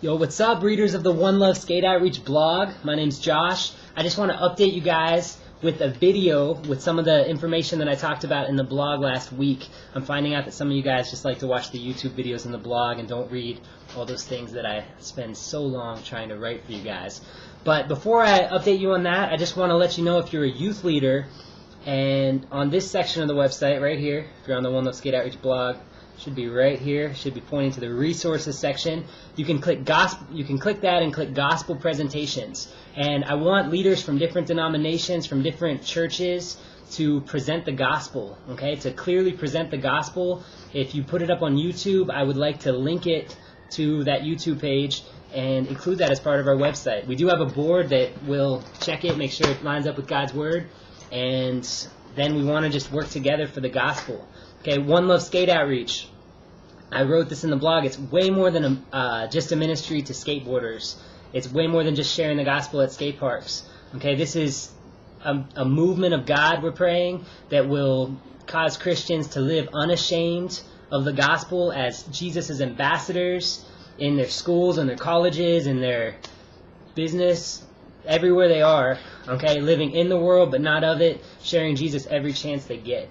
Yo, what's up, readers of the One Love Skate Outreach blog? My name's Josh. I just want to update you guys with a video with some of the information that I talked about in the blog last week. I'm finding out that some of you guys just like to watch the YouTube videos in the blog and don't read all those things that I spend so long trying to write for you guys. But before I update you on that, I just want to let you know if you're a youth leader, and on this section of the website right here, if you're on the One Love Skate Outreach blog, should be right here, should be pointing to the resources section. You can click gospel, you can click that and click gospel presentations. And I want leaders from different denominations, from different churches to present the gospel, okay? To clearly present the gospel. If you put it up on YouTube, I would like to link it to that YouTube page and include that as part of our website. We do have a board that will check it, make sure it lines up with God's word, and then we want to just work together for the gospel. Okay, One Love Skate Outreach. I wrote this in the blog. It's way more than just a ministry to skateboarders. It's way more than just sharing the gospel at skate parks. Okay, this is a movement of God, we're praying, that will cause Christians to live unashamed of the gospel as Jesus' ambassadors in their schools and their colleges and their business, everywhere they are. Okay, living in the world but not of it, sharing Jesus every chance they get.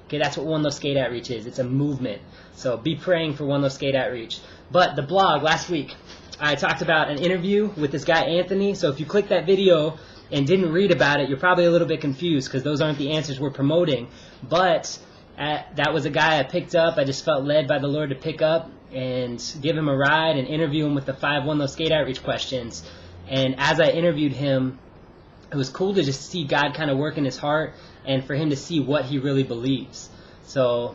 Okay, that's what One Love Skate Outreach is. It's a movement. So be praying for One Love Skate Outreach. But the blog, last week, I talked about an interview with this guy, Anthony. So if you clicked that video and didn't read about it, you're probably a little bit confused because those aren't the answers we're promoting. But that was a guy I picked up. I just felt led by the Lord to pick up and give him a ride and interview him with the 5 One Love Skate Outreach questions. And as I interviewed him, it was cool to just see God kind of work in his heart and for him to see what he really believes. So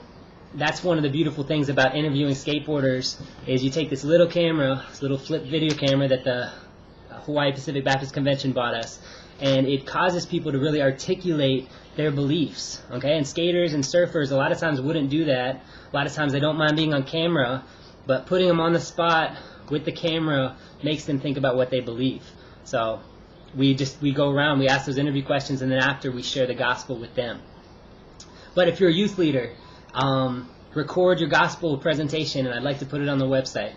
that's one of the beautiful things about interviewing skateboarders is you take this little camera, this little flip video camera that the Hawaii Pacific Baptist Convention bought us, and it causes people to really articulate their beliefs. Okay, and skaters and surfers a lot of times wouldn't do that. A lot of times they don't mind being on camera, but putting them on the spot with the camera makes them think about what they believe. So we go around, we ask those interview questions, and then after we share the gospel with them. But if you're a youth leader, record your gospel presentation, and I'd like to put it on the website.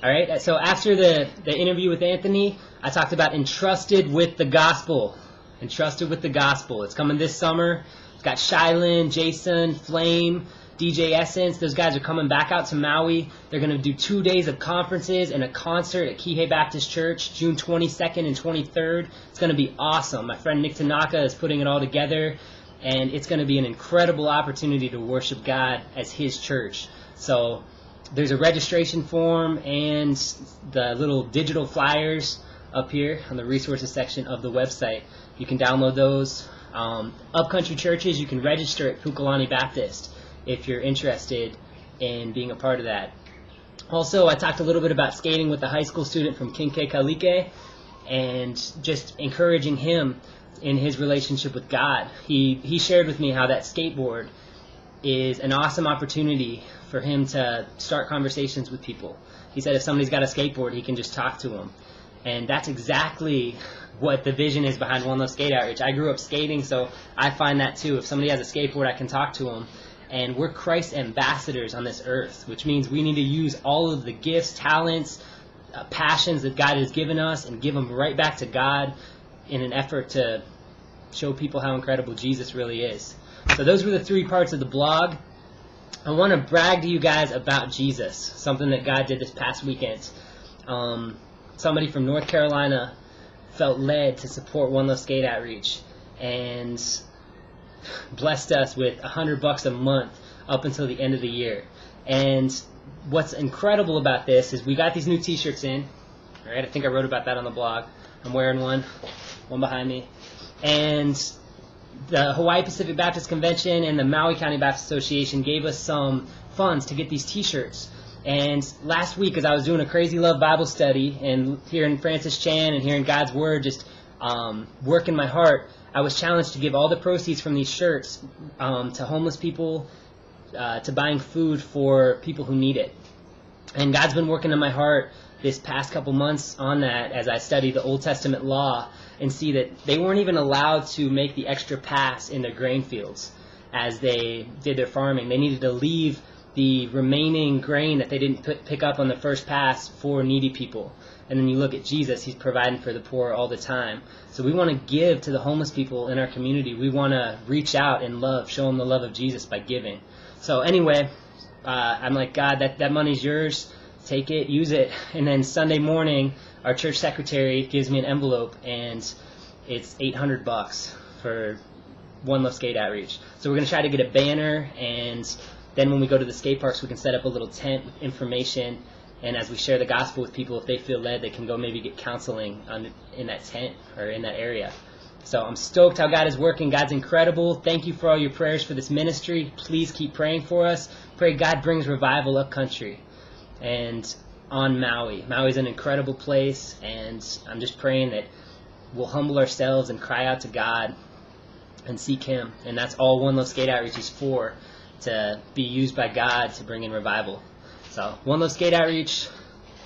All right. So after the interview with Anthony, I talked about Entrusted with the Gospel. Entrusted with the Gospel. It's coming this summer. It's got Shylin, Jason, Flame, DJ Essence. Those guys are coming back out to Maui. They're going to do 2 days of conferences and a concert at Kihei Baptist Church, June 22nd and 23rd. It's going to be awesome. My friend Nick Tanaka is putting it all together, and it's going to be an incredible opportunity to worship God as his church. So there's a registration form and the little digital flyers up here on the resources section of the website. You can download those. Upcountry churches, you can register at Pukalani Baptist if you're interested in being a part of that. Also, I talked a little bit about skating with a high school student from Kihei Kalike and just encouraging him in his relationship with God. He shared with me how that skateboard is an awesome opportunity for him to start conversations with people. He said if somebody's got a skateboard, he can just talk to them. And that's exactly what the vision is behind One Love Skate Outreach. I grew up skating, so I find that too. If somebody has a skateboard, I can talk to them. And we're Christ's ambassadors on this earth, which means we need to use all of the gifts, talents, passions that God has given us and give them right back to God in an effort to show people how incredible Jesus really is. So those were the 3 parts of the blog. I want to brag to you guys about Jesus, something that God did this past weekend. Somebody from North Carolina felt led to support One Love Skate Outreach and blessed us with $100 a month up until the end of the year. And what's incredible about this is we got these new t-shirts in. All right, I think I wrote about that on the blog. I'm wearing one behind me. And the Hawaii Pacific Baptist Convention and the Maui County Baptist Association gave us some funds to get these t-shirts. And last week, as I was doing a Crazy Love Bible study and hearing Francis Chan and hearing God's Word just work in my heart, I was challenged to give all the proceeds from these shirts to homeless people, to buying food for people who need it. And God's been working in my heart this past couple months on that as I study the Old Testament law and see that they weren't even allowed to make the extra pass in their grain fields as they did their farming. They needed to leave the remaining grain that they didn't pick up on the first pass for needy people. And then you look at Jesus, he's providing for the poor all the time. So we want to give to the homeless people in our community. We want to reach out and love, show them the love of Jesus by giving. So anyway, I'm like, God, that money's yours. Take it, use it. And then Sunday morning, our church secretary gives me an envelope, and it's $800 for One Love Skate Outreach. So we're going to try to get a banner, and then when we go to the skate parks, we can set up a little tent with information. And as we share the gospel with people, if they feel led, they can go maybe get counseling in that tent or in that area. So I'm stoked how God is working. God's incredible. Thank you for all your prayers for this ministry. Please keep praying for us. Pray God brings revival up country and on Maui. Maui's an incredible place, and I'm just praying that we'll humble ourselves and cry out to God and seek Him. And that's all One Love Skate Outreach is for, to be used by God to bring in revival. So, One Love Skate Outreach,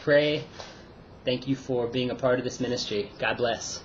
pray. Thank you for being a part of this ministry. God bless.